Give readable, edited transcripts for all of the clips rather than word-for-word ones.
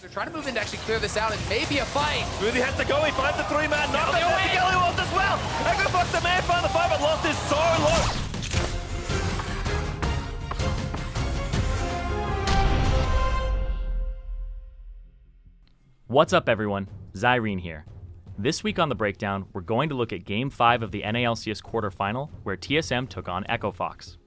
They're trying to move in to actually clear this out and maybe a fight. Smoothie has to go, he finds the 3-man, not Galio the Galio wants as well. Echo Fox, the man, found the 5, but lost his sword. What's up everyone, Zirene here. This week on the Breakdown, we're going to look at Game 5 of the NA LCS Quarterfinal, where TSM took on Echo Fox.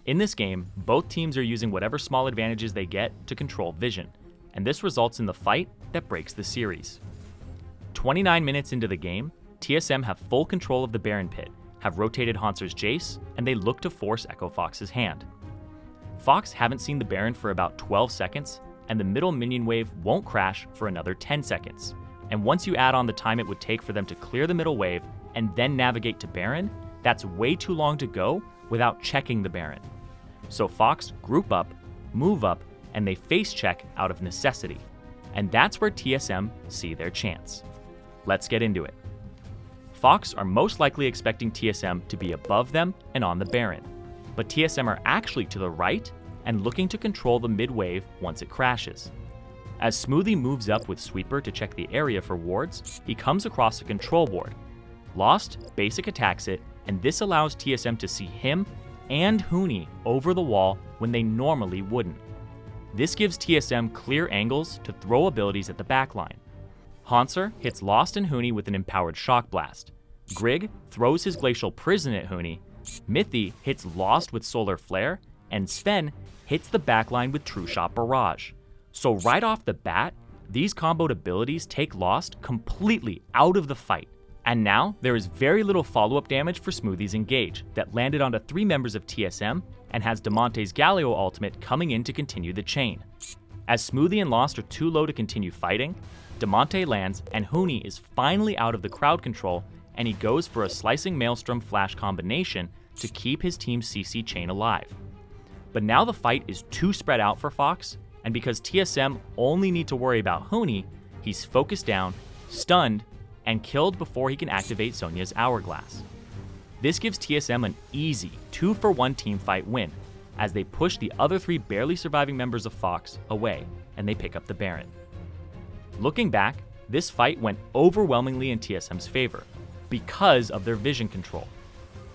In this game, both teams are using whatever small advantages they get to control vision, and this results in the fight that breaks the series. 29 minutes into the game, TSM have full control of the Baron pit, have rotated Hauntzer's Jace, and they look to force Echo Fox's hand. Fox haven't seen the Baron for about 12 seconds, and the middle minion wave won't crash for another 10 seconds. And once you add on the time it would take for them to clear the middle wave and then navigate to Baron, that's way too long to go without checking the Baron. So Fox group up, move up, and they face check out of necessity. And that's where TSM see their chance. Let's get into it. Fox are most likely expecting TSM to be above them and on the Baron, but TSM are actually to the right and looking to control the mid wave once it crashes. As Smoothie moves up with Sweeper to check the area for wards, he comes across a control ward. Lost basic attacks it, and this allows TSM to see him and Huni over the wall when they normally wouldn't. This gives TSM clear angles to throw abilities at the backline. Haunser hits Lost and Huni with an empowered Shock Blast. Grig throws his Glacial Prison at Huni. Mithy hits Lost with Solar Flare, and Sven hits the backline with True Shot Barrage. So right off the bat, these comboed abilities take Lost completely out of the fight. And now, there is very little follow-up damage for Smoothie's Engage that landed onto 3 members of TSM and has Damonte's Galio ultimate coming in to continue the chain. As Smoothie and Lost are too low to continue fighting, Damonte lands and Huni is finally out of the crowd control, and he goes for a Slicing Maelstrom flash combination to keep his team's CC chain alive. But now the fight is too spread out for Fox, and because TSM only need to worry about Huni, he's focused down, stunned, and killed before he can activate Sonya's Hourglass. This gives TSM an easy 2-for-1 teamfight win, as they push the other 3 barely surviving members of Fox away, and they pick up the Baron. Looking back, this fight went overwhelmingly in TSM's favor, because of their vision control.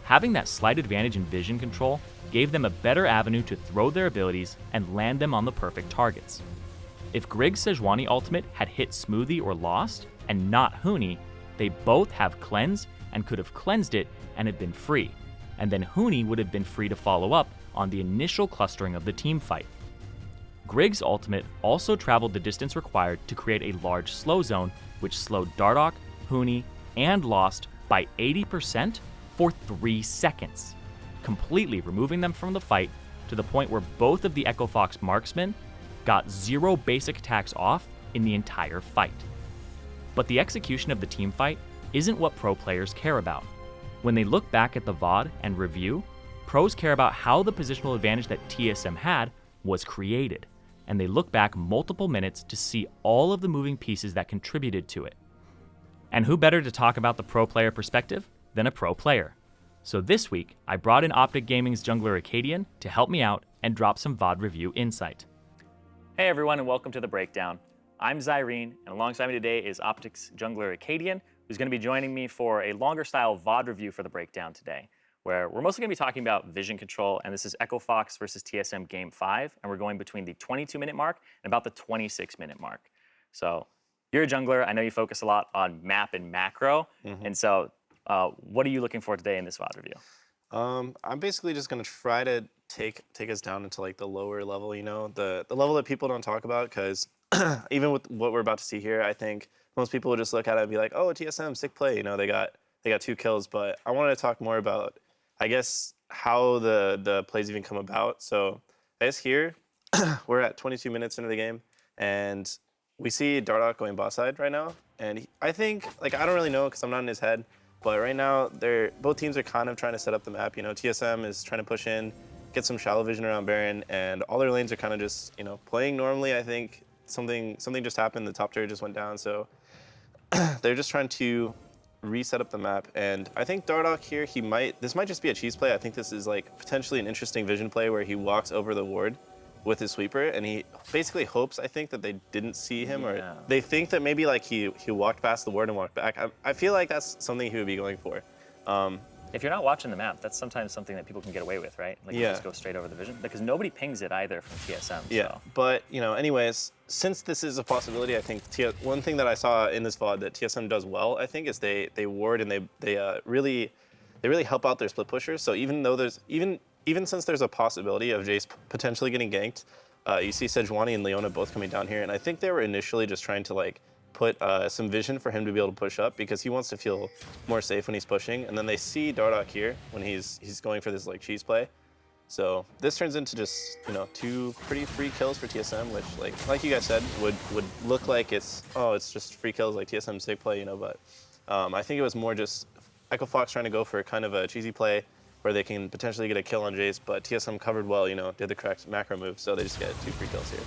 Having that slight advantage in vision control gave them a better avenue to throw their abilities and land them on the perfect targets. If Grig's Sejuani ultimate had hit Smoothie or Lost, and not Huni, they both have Cleanse and could have cleansed it and had been free, and then Huni would have been free to follow up on the initial clustering of the team fight. Grig's ultimate also traveled the distance required to create a large slow zone, which slowed Dardoch, Huni, and Lost by 80% for 3 seconds, completely removing them from the fight to the point where both of the Echo Fox marksmen got 0 basic attacks off in the entire fight. But the execution of the team fight isn't what pro players care about. When they look back at the VOD and review, pros care about how the positional advantage that TSM had was created, and they look back multiple minutes to see all of the moving pieces that contributed to it. And who better to talk about the pro player perspective than a pro player? So this week, I brought in Optic Gaming's jungler Akaadian to help me out and drop some VOD review insight. Hey everyone, and welcome to the Breakdown. I'm Zirene, and alongside me today is Optic's jungler Akaadian, who's going to be joining me for a longer style VOD review for the Breakdown today, where we're mostly going to be talking about vision control, and this is Echo Fox versus TSM Game 5, and we're going between the 22-minute mark and about the 26-minute mark. So you're a jungler. I know you focus a lot on map and macro, and so what are you looking for today in this VOD review? I'm basically just going to try to take us down into like the lower level, you know, the level that people don't talk about, because even with what we're about to see here, I think most people would just look at it and be like, oh, TSM, sick play, you know, they got 2 kills. But I wanted to talk more about, I guess, how the plays even come about. So I guess here, we're at 22 minutes into the game, and we see Dardoch going bot side right now. And I think, like, I don't really know because I'm not in his head, but right now, both teams are kind of trying to set up the map. You know, TSM is trying to push in, get some shallow vision around Baron, and all their lanes are kind of just, you know, playing normally. I think something just happened. The top turret just went down, so they're just trying to reset up the map. And I think Dardoch here, this might just be a cheese play. I think this is like potentially an interesting vision play where he walks over the ward with his sweeper, and he basically hopes, I think, that they didn't see him, Yeah. or they think that maybe like he walked past the ward and walked back. I feel like that's something he would be going for. If you're not watching the map, that's sometimes something that people can get away with, right? Like you Yeah. just go straight over the vision because nobody pings it either from TSM. Yeah, So. but anyways, since this is a possibility, I think one thing that I saw in this VOD that TSM does well, I think, is they ward and they really help out their split pushers. So even though there's even since there's a possibility of Jace potentially getting ganked, you see Sejuani and Leona both coming down here, and I think they were initially just trying to like put some vision for him to be able to push up because he wants to feel more safe when he's pushing. And then they see Dardoch here when he's going for this like cheese play. So this turns into just 2 pretty free kills for TSM, which like you guys said would look like it's just free kills like TSM sick play, but I think it was more just Echo Fox trying to go for kind of a cheesy play where they can potentially get a kill on Jace, but TSM covered well, did the correct macro move, so they just get 2 free kills here.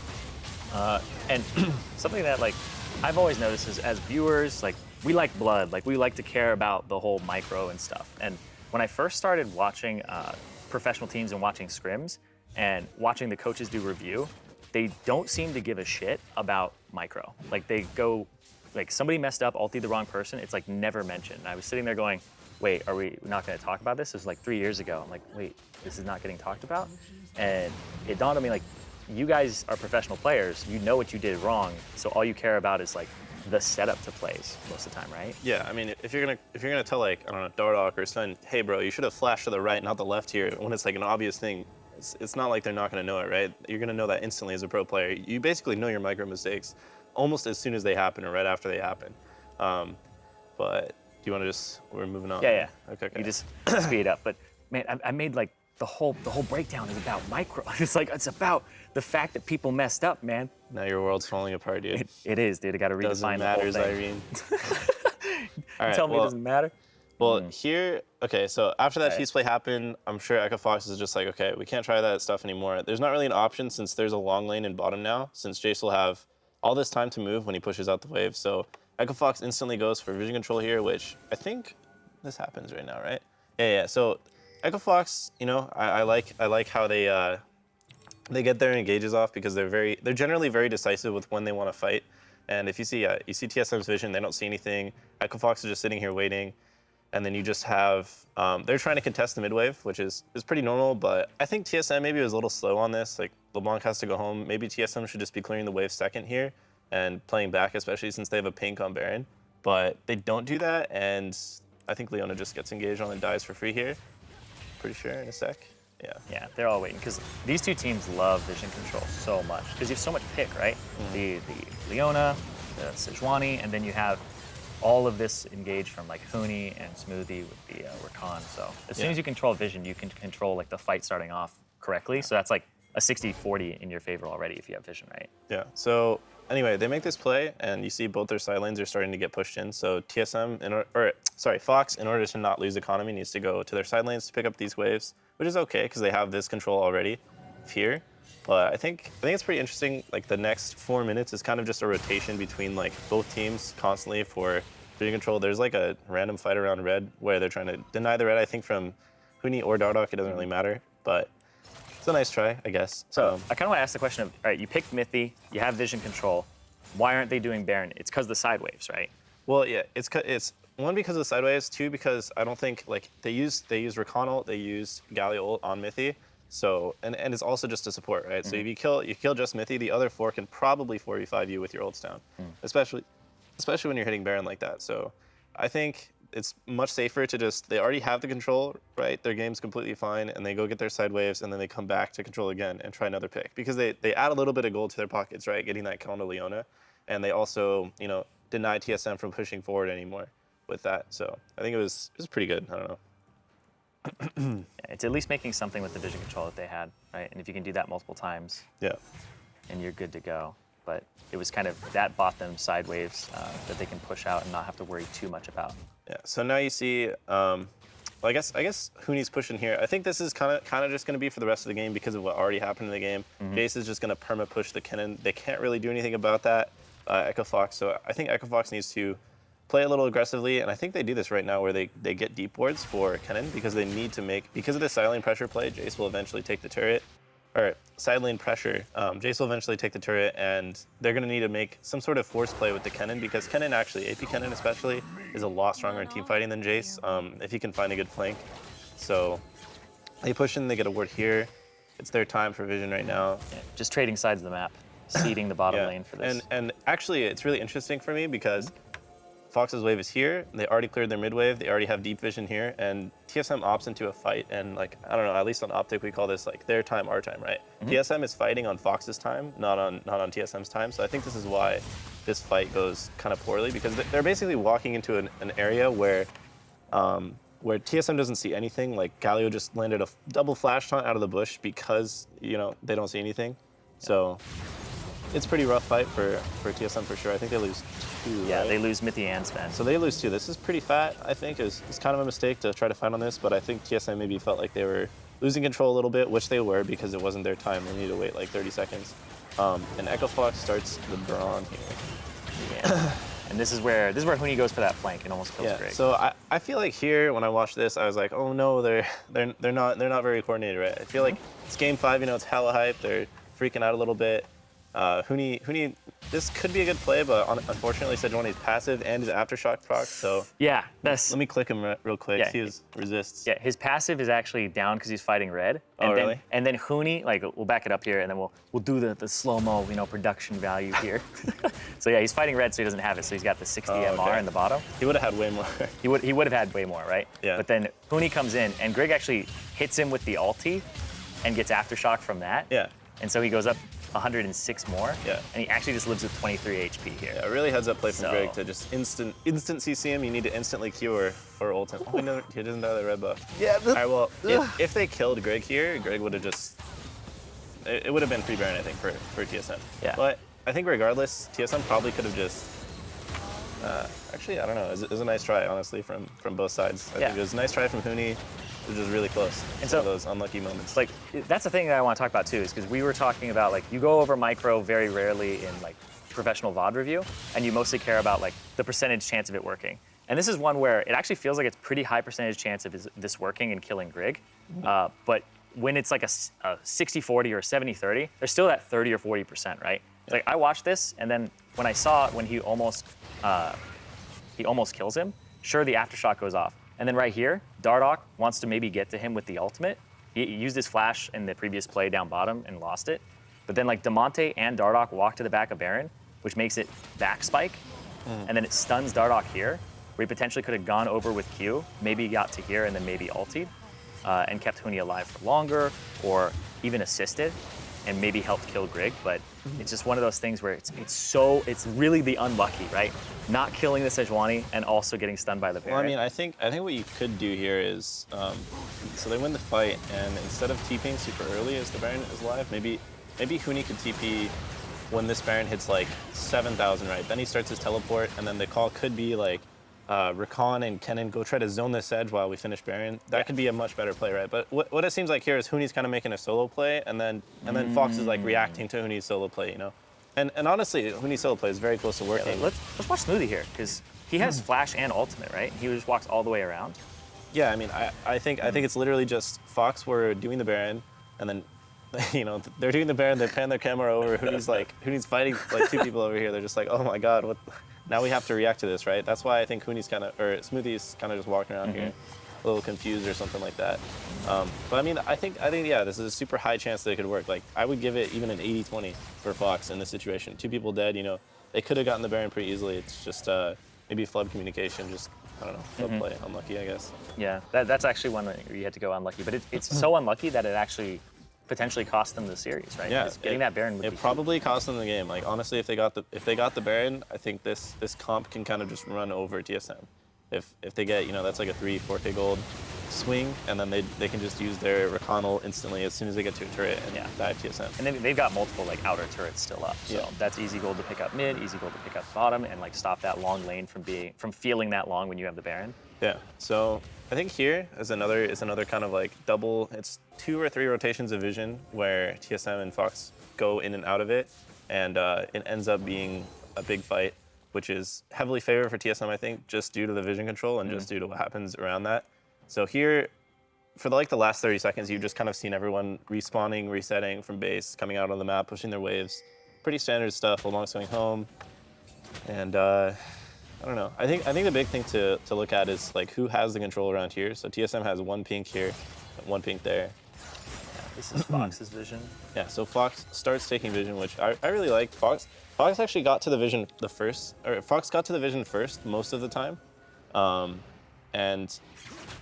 And something that like I've always noticed is as viewers, like we like blood, like we like to care about the whole micro and stuff. And when I first started watching professional teams and watching scrims and watching the coaches do review, they don't seem to give a shit about micro. Like they go, like somebody messed up, ultied the wrong person, it's like never mentioned. And I was sitting there going, wait, are we not gonna talk about this? This was like 3 years ago. I'm like, wait, this is not getting talked about? And it dawned on me like, you guys are professional players, you know what you did wrong, so all you care about is like the setup to plays most of the time, right? Yeah, I mean, if you're gonna tell like, I don't know, Dardoch or Sun, hey bro, you should have flashed to the right, not the left here, when it's like an obvious thing, it's not like they're not gonna know it, right? You're gonna know that instantly as a pro player. You basically know your micro mistakes almost as soon as they happen or right after they happen. But do you want to we're moving on? Yeah. Okay. You just speed up. But man, I made like the whole breakdown is about micro. It's about the fact that people messed up, man. Now your world's falling apart, dude. It is, dude. I got to redefine the whole thing. Zirene. All right, Tell me it doesn't matter. Well, here, okay, so after that Right. cheese play happened, I'm sure Echo Fox is just like, okay, we can't try that stuff anymore. There's not really an option since there's a long lane in bottom now, since Jace will have all this time to move when he pushes out the wave. So Echo Fox instantly goes for vision control here, which I think this happens right now, right? Yeah. So Echo Fox, I like how they get their engages off because they're generally very decisive with when they want to fight. And if you see TSM's vision, they don't see anything. Echo Fox is just sitting here waiting. And then you just have, they're trying to contest the mid wave, which is pretty normal, but I think TSM maybe was a little slow on this. Like, LeBlanc has to go home. Maybe TSM should just be clearing the wave second here and playing back, especially since they have a pink on Baron. But they don't do that, and I think Leona just gets engaged on and dies for free here. Pretty sure in a sec. Yeah. Yeah, they're all waiting because these two teams love vision control so much because you have so much pick, right? The Leona, the Sejuani, and then you have all of this engaged from like Huni and Smoothie with the Rakan. So as soon as you control vision, you can control like the fight starting off correctly. So that's like a 60-40 in your favor already if you have vision, right? Yeah. So anyway, they make this play, and you see both their side lanes are starting to get pushed in. So TSM, Fox, in order to not lose economy, needs to go to their side lanes to pick up these waves, which is okay because they have this control already here. But I think it's pretty interesting. Like the next 4 minutes is kind of just a rotation between like both teams constantly for vision control. There's like a random fight around red where they're trying to deny the red. I think from Huni or Dardoch, it doesn't really matter, but it's a nice try, I guess. So I kind of want to ask the question of, all right, you picked Mithy, you have vision control. Why aren't they doing Baron? It's because of the side waves, right? Well, yeah, it's one because of the sideways, two because I don't think like they use Rakan ult, they use Galio ult on Mithy. So and it's also just a support, right? So if you kill just Mithy, the other 4 can probably 4v5 you with your ults down, especially when you're hitting Baron like that. So I think it's much safer to they already have the control, right? Their game's completely fine, and they go get their side waves, and then they come back to control again and try another pick because they add a little bit of gold to their pockets, right? Getting that kill on Leona, and they also deny TSM from pushing forward anymore with that. So I think it was pretty good. I don't know. It's at least making something with the vision control that they had, right? And if you can do that multiple times, Yeah. and you're good to go. But it was kind of that bought them side waves that they can push out and not have to worry too much about. Yeah. So now you see, well, I guess Huni's pushing here. I think this is kind of just going to be for the rest of the game because of what already happened in the game. Jace is just going to perma push the Kennen. They can't really do anything about that. Echo Fox. So I think Echo Fox needs to play a little aggressively, and I think they do this right now where they get deep wards for Kennen because they need to because of the silent pressure play, Jace will eventually take the turret. or side lane pressure, Jace will eventually take the turret, and they're going to need to make some sort of force play with the Kennen, because Kennen actually, AP Kennen especially, is a lot stronger in team fighting than Jace, if he can find a good flank. So they push in, they get a ward here. It's their time for vision right now. Yeah, just trading sides of the map, seeding the bottom lane for this. And actually, it's really interesting for me because Fox's wave is here. They already cleared their mid wave. They already have deep vision here, and TSM opts into a fight. And like, I don't know, at least on Optic, we call this like their time, our time, right? TSM is fighting on Fox's time, not on TSM's time. So I think this is why this fight goes kind of poorly, because they're basically walking into an area where TSM doesn't see anything. Like Galio just landed a double flash taunt out of the bush because, you know, they don't see anything. So it's a pretty rough fight for TSM for sure. I think they lose 2, Yeah, right? they lose Mithy and Sven. So they lose 2. This is pretty fat, I think. It's kind of a mistake to try to fight on this, but I think TSM maybe felt like they were losing control a little bit, which they were because it wasn't their time. They needed to wait like 30 seconds. And Echo Fox starts the Brawn here. Yeah. And this is where Huni goes for that flank and almost kills Greg. So I feel like here when I watched this, I was like, oh no, they're not very coordinated, right? I feel like it's game 5, you know, it's hella hype. They're freaking out a little bit. Huni, this could be a good play, but unfortunately, Sejuani's passive and his aftershock proc. So yeah, that's. let me click him real quick. Yeah, See his resists. Yeah, his passive is actually down because he's fighting red. Oh, And then, really? And then Huni, like we'll back it up here, and then we'll do the slow-mo, you know, production value here. So yeah, he's fighting red, so he doesn't have it. So he's got the 60 MR in the bottom. He would have had way more. He would have had way more, right? Yeah. But then Huni comes in, and Greg actually hits him with the ulti, and gets aftershock from that. Yeah. And so he goes up 106 more. Yeah. And he actually just lives with 23 HP here. Yeah, really heads up play from So- Greg to just instant CC him. You need to instantly Q or ult him. Oh, no, he doesn't have the red buff. Yeah, All right, well, if they killed Greg here, Greg would have just... It would have been free Baron, I think, for TSM. Yeah. But I think regardless, TSM probably could have just... actually, I don't know. It was a nice try, honestly, from both sides. I think it was a nice try from Huni. It was just really close. And Some so- of those unlucky moments. Like, that's the thing that I want to talk about too, is because we were talking about, like, you go over micro very rarely in like professional VOD review, and you mostly care about like the percentage chance of it working. And this is one where it actually feels like it's pretty high percentage chance of this working and killing Grig. But when it's like a 60-40 or a 70-30, there's still that 30 or 40%, right? It's like I watched this, and then when I saw it when he almost kills him, sure, the aftershock goes off. And then right here, Dardoch wants to maybe get to him with the ultimate. He used his flash in the previous play down bottom and lost it. But then like Damonte and Dardoch walk to the back of Baron, which makes it back spike. And then it stuns Dardoch here, where he potentially could have gone over with Q, maybe got to here and then maybe ultied, and kept Huni alive for longer, or even assisted, and maybe helped kill Grig. But it's just one of those things where it's really the unlucky, right? Not killing the Sejuani and also getting stunned by the Baron. Well, I mean, I think what you could do here is, so they win the fight, and instead of TPing super early as the Baron is alive, maybe Huni could TP when this Baron hits like 7,000, right? Then he starts his teleport, and then the call could be like, Rakan and Kennen go try to zone this edge while we finish Baron. That could be a much better play, right? But what it seems like here is Huni's kind of making a solo play, and then Fox is like reacting to Huni's solo play, you know? And honestly, Huni's solo play is very close to working. Let's watch Smoothie here, because he has flash and ultimate, right? He just walks all the way around. Yeah, I mean, I think it's literally just Fox were doing the Baron, and then, you know, they're doing the Baron, they pan their camera over, Huni's fighting like 2 people over here. They're just like, oh my god, what? Now we have to react to this, right? That's why I think Smoothie's kind of just walking around here, a little confused or something like that. But I mean, I think yeah, this is a super high chance that it could work. Like, I would give it even an 80-20 for Fox in this situation. 2 people dead, you know, they could have gotten the Baron pretty easily. It's just maybe flub communication, just, I don't know, flub play, unlucky, I guess. Yeah, that's actually one that you had to go unlucky, but it's so unlucky that it actually potentially cost them the series, right? Yeah, Because getting that Baron would it be probably cost them the game. Like, honestly, if they got the Baron, I think this comp can kind of just run over TSM. If they get, you know, that's like a 3-4K gold swing, and then they can just use their Rakan ult instantly as soon as they get to a turret and dive TSM. And then they've got multiple like outer turrets still up, so that's easy gold to pick up mid, easy gold to pick up bottom, and like stop that long lane from feeling that long when you have the Baron. Yeah. So I think here is another kind of like double. It's 2 or 3 rotations of vision where TSM and Fox go in and out of it, and it ends up being a big fight, which is heavily favored for TSM, I think, just due to the vision control and just due to what happens around that. So here, for like the last 30 seconds, you've just kind of seen everyone respawning, resetting from base, coming out on the map, pushing their waves. Pretty standard stuff. LeBlanc's going home, and I don't know. I think the big thing to look at is like who has the control around here. So TSM has one pink here, and one pink there. This is Fox's vision. Yeah, so Fox starts taking vision, which I really like. Fox actually got to the vision Fox got to the vision first most of the time.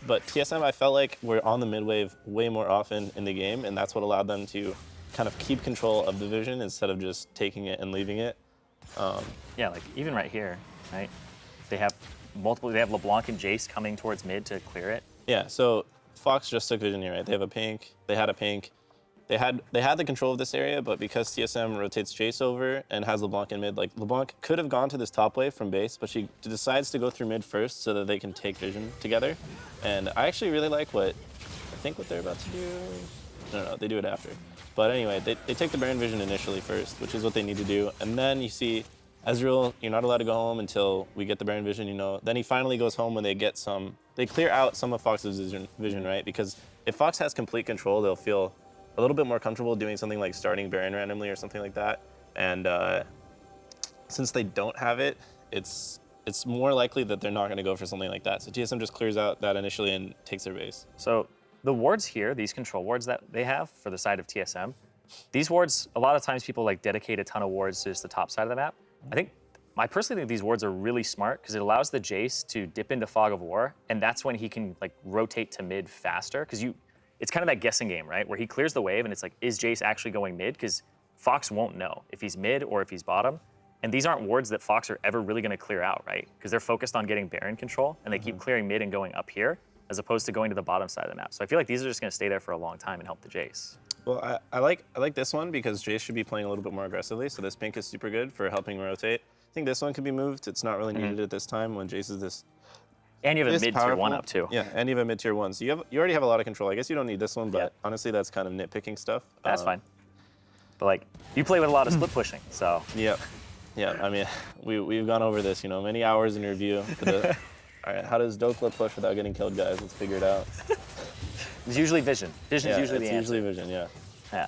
But TSM, I felt like were on the mid wave way more often in the game, and that's what allowed them to kind of keep control of the vision instead of just taking it and leaving it. Yeah, like even right here, right? They have multiple. They have LeBlanc and Jace coming towards mid to clear it. Yeah, so Fox just took vision here, right? They have a pink. They had a pink. They had the control of this area, but because TSM rotates Jace over and has LeBlanc in mid, like LeBlanc could have gone to this top wave from base, but she decides to go through mid first so that they can take vision together. And I actually really like what they're about to do. No, they do it after. But anyway, they take the Baron vision initially first, which is what they need to do. And then you see Ezreal, you're not allowed to go home until we get the Baron vision, you know. Then he finally goes home when they clear out some of Fox's vision, right? Because if Fox has complete control, they'll feel a little bit more comfortable doing something like starting Baron randomly or something like that. And since they don't have it, it's more likely that they're not going to go for something like that. So TSM just clears out that initially and takes their base. So the wards here, these control wards that they have for the side of TSM, these wards, a lot of times people like dedicate a ton of wards to just the top side of the map. I personally think these wards are really smart because it allows the Jace to dip into Fog of War, and that's when he can like rotate to mid faster. Because it's kind of that guessing game, right? Where he clears the wave and it's like, is Jace actually going mid? Because Fox won't know if he's mid or if he's bottom. And these aren't wards that Fox are ever really going to clear out, right? Because they're focused on getting Baron control, and they keep clearing mid and going up here, as opposed to going to the bottom side of the map. So I feel like these are just going to stay there for a long time and help the Jace. Well, I like this one because Jace should be playing a little bit more aggressively. So this pink is super good for helping rotate. I think this one could be moved. It's not really needed at this time when Jace is this. And you have a mid-tier one up too. Yeah, and you have a mid-tier one. So you already have a lot of control. I guess you don't need this one, but honestly, that's kind of nitpicking stuff. That's fine. But like, you play with a lot of split pushing, so. Yeah. I mean, we've gone over this, you know, many hours in review. All right, how does Dokla push without getting killed, guys? Let's figure it out. It's usually vision. Vision is usually the answer. It's usually vision, yeah. Yeah.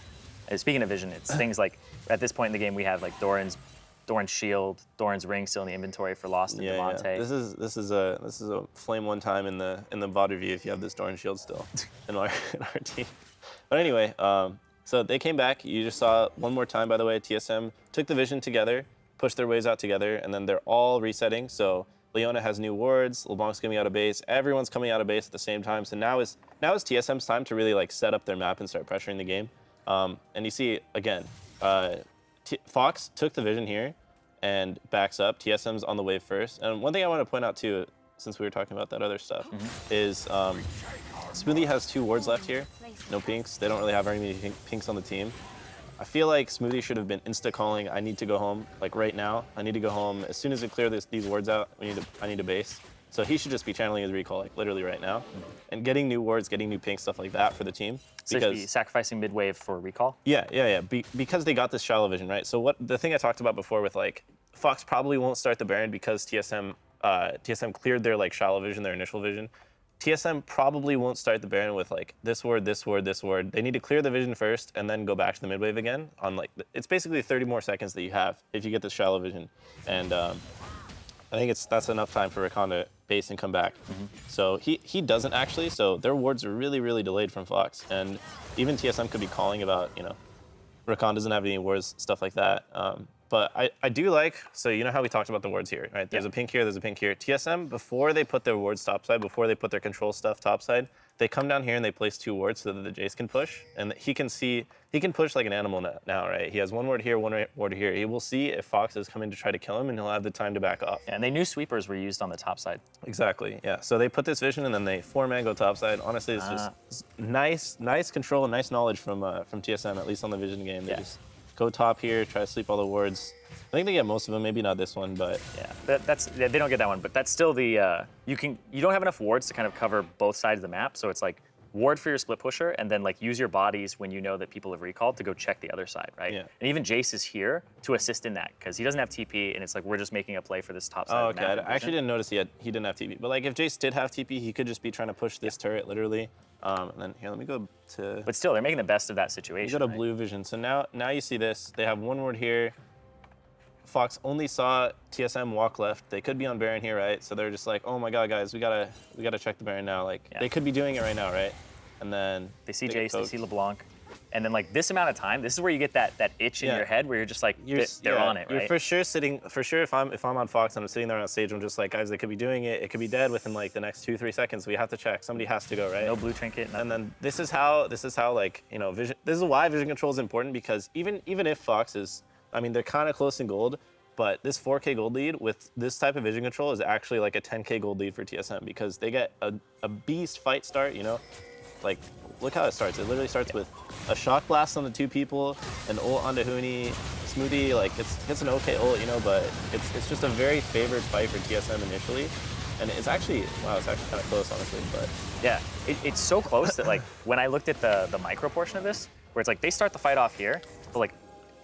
And speaking of vision, it's things like, at this point in the game, we have like Doran's shield, Doran's ring still in the inventory for Lost and Devontae. Yeah. This is a flame one time in the VOD review if you have this Doran shield still in our team. But anyway, so they came back. You just saw one more time, by the way, TSM took the vision together, pushed their waves out together, and then they're all resetting. So Leona has new wards, LeBlanc's coming out of base, everyone's coming out of base at the same time. So now is TSM's time to really like set up their map and start pressuring the game. And you see again, Fox took the vision here and backs up. TSM's on the wave first. And one thing I want to point out too, since we were talking about that other stuff, is Smoothie has 2 wards left here, no pinks. They don't really have very many pinks on the team. I feel like Smoothie should have been insta-calling, I need to go home, like right now. I need to go home. As soon as we clear these wards out, I need to base. So he should just be channeling his recall, like literally right now. And getting new wards, getting new pinks, stuff like that for the team. So because, be sacrificing mid-wave for recall? Yeah. Because they got this shallow vision, right? So the thing I talked about before with like, Fox probably won't start the Baron because TSM cleared their like shallow vision, their initial vision. TSM probably won't start the Baron with like this ward, this ward, this ward. They need to clear the vision first and then go back to the mid wave again. On like it's basically 30 more seconds that you have if you get this shallow vision, and I think that's enough time for Rakan to base and come back. So he doesn't actually. So their wards are really delayed from Fox, and even TSM could be calling about Rakan doesn't have any wards, stuff like that. But I do like, so you know how we talked about the wards here, right? There's a pink here, there's a pink here. TSM, before they put their wards topside, before they put their control stuff topside, they come down here and they place 2 wards so that the Jace can push. And he can push like an animal now, right? He has 1 ward here, 1 ward here. He will see if Fox is coming to try to kill him, and he'll have the time to back off. And they knew sweepers were used on the top side. Exactly, yeah. So they put this vision and then they 4-man go topside. Honestly, it's just nice control and nice knowledge from TSM, at least on the vision game. They just go top here, try to sleep all the wards. I think they get most of them, maybe not this one, but they don't get that one. But that's still the you don't have enough wards to kind of cover both sides of the map. So it's like ward for your split pusher, and then like use your bodies when you know that people have recalled to go check the other side, right? Yeah. And even Jace is here to assist in that because he doesn't have TP, and it's like we're just making a play for this top side Oh, of the okay. map. I actually didn't notice he didn't have TP. But like if Jace did have TP, he could just be trying to push this turret literally. And then here, let me go to. But still, they're making the best of that situation. You go to right? blue vision. So now you see this. They have one ward here. Fox only saw TSM walk left. They could be on Baron here, right? So they're just like, oh my god, guys, we gotta check the Baron now. Like they could be doing it right now, right? And then they see Jace, they see LeBlanc, and then like this amount of time, this is where you get that itch in your head where you're just like, they're on it, right? You're for sure if I'm on Fox and I'm sitting there on stage, I'm just like, guys, they could be doing it. It could be dead within like the next 2-3 seconds. We have to check. Somebody has to go, right? No blue trinket. Nothing. And then this is how like, you know, vision. This is why vision control is important, because even if Fox is, I mean, they're kind of close in gold, but this 4K gold lead with this type of vision control is actually like a 10K gold lead for TSM, because they get a beast fight start, you know? Like, look how it starts. It literally starts with a shock blast on the 2 people, an ult onto Huni, Smoothie, like it's an okay ult, you know, but it's just a very favored fight for TSM initially. And it's actually kind of close, honestly, but. Yeah, it's so close that like, when I looked at the micro portion of this, where it's like they start the fight off here, but like,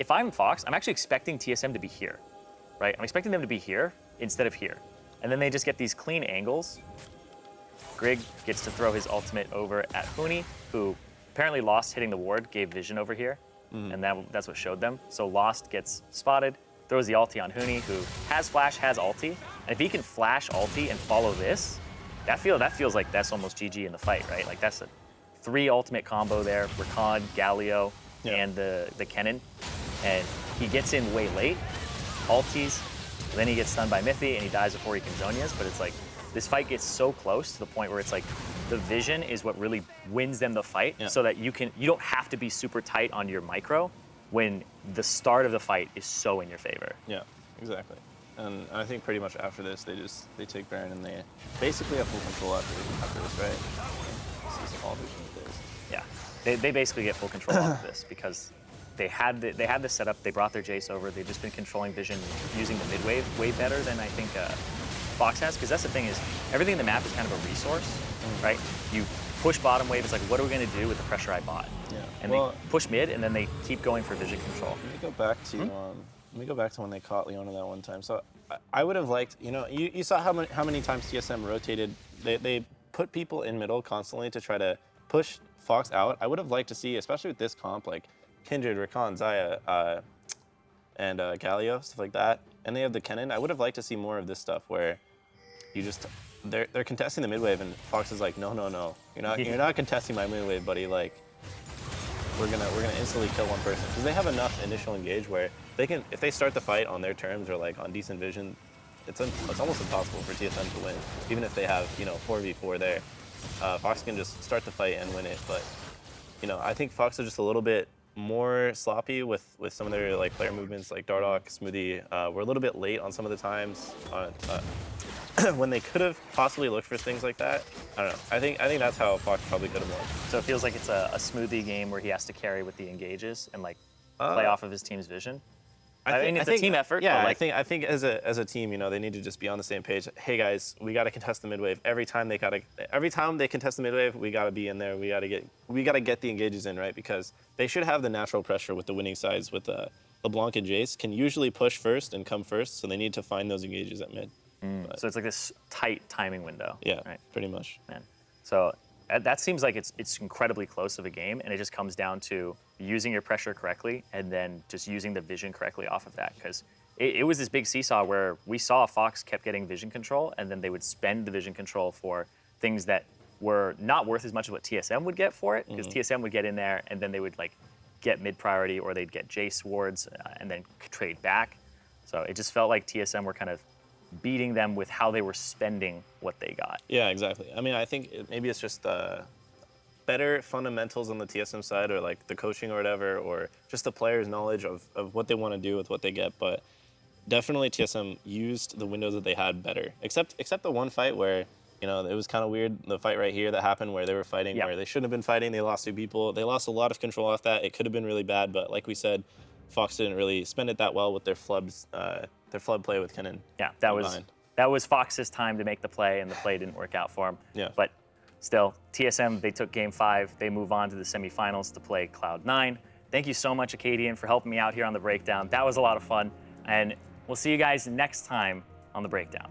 if I'm Fox, I'm actually expecting TSM to be here, right? I'm expecting them to be here instead of here. And then they just get these clean angles. Grig gets to throw his ultimate over at Huni, who apparently Lost hitting the ward gave vision over here, and that's what showed them. So Lost gets spotted, throws the ulti on Huni, who has flash, has ulti, and if he can flash ulti and follow this, that feels like that's almost GG in the fight, right? Like that's a 3 ultimate combo there, Rakan, Galio, and the Kennen, and he gets in way late, ultis, then he gets stunned by Mithy, and he dies before he can Zhonya's, but it's like, this fight gets so close to the point where it's like the vision is what really wins them the fight, so that you don't have to be super tight on your micro when the start of the fight is so in your favor. Yeah, exactly. And I think pretty much after this, they take Baron and they basically have full control after this, right? This is all vision of theirs. Yeah, they basically get full control off of this because they had the setup. They brought their Jace over. They've just been controlling vision, using the mid wave way better than I think Fox has, because that's the thing is everything in the map is kind of a resource, right? You push bottom wave, it's like, what are we going to do with the pressure I bought? Yeah. And they push mid, and then they keep going for vision control. Let me go back to when they caught Leona that one time. So I would have liked, you know, you saw how many times TSM rotated. They put people in middle constantly to try to push Fox out. I would have liked to see, especially with this comp, like Kindred, Rakan, Xayah, and Galio, stuff like that. And they have the Kennen. I would have liked to see more of this stuff where they're contesting the mid wave, and Fox is like, no, you're not contesting my mid wave, buddy. Like, we're gonna instantly kill one person, because they have enough initial engage where they can, if they start the fight on their terms or like on decent vision, it's almost impossible for TSM to win, even if they have 4v4 there. Fox can just start the fight and win it, but I think Fox is just a little bit more sloppy with some of their like player movements, like Dardoch, Smoothie. We're a little bit late on some of the times when they could have possibly looked for things like that. I don't know. I think that's how Fox probably could have won. So it feels like it's a Smoothie game where he has to carry with the engages and like play off of his team's vision. I mean, it's a team effort. Yeah, but like, I think as a team, they need to just be on the same page. Hey guys, we got to contest the mid wave. Every time they contest the mid wave, we got to be in there. We got to get the engages in, right? Because they should have the natural pressure with the winning sides. With LeBlanc and Jace can usually push first and come first, so they need to find those engages at mid. So it's like this tight timing window. Yeah, right? Pretty much. Man, so that seems like it's incredibly close of a game, and it just comes down to using your pressure correctly and then just using the vision correctly off of that, because it was this big seesaw where we saw Fox kept getting vision control, and then they would spend the vision control for things that were not worth as much of what TSM would get for it, because TSM would get in there and then they would like get mid priority, or they'd get Jace wards and then trade back. So it just felt like TSM were kind of beating them with how they were spending what they got. Yeah, exactly. I mean, I think maybe it's just better fundamentals on the TSM side, or like the coaching or whatever, or just the players' knowledge of what they want to do with what they get. But definitely TSM used the windows that they had better, except the one fight where it was kind of weird, the fight right here that happened where they were fighting where they shouldn't have been fighting. They lost 2 people. They lost a lot of control off that. It could have been really bad, but like we said, Fox didn't really spend it that well with their flubs, their flub play with Kennen. Yeah, that was Fox's time to make the play, and the play didn't work out for him. Yeah. But Still, TSM, they took Game 5. They move on to the semifinals to play Cloud9. Thank you so much, Akaadian, for helping me out here on the Breakdown. That was a lot of fun, and we'll see you guys next time on the Breakdown.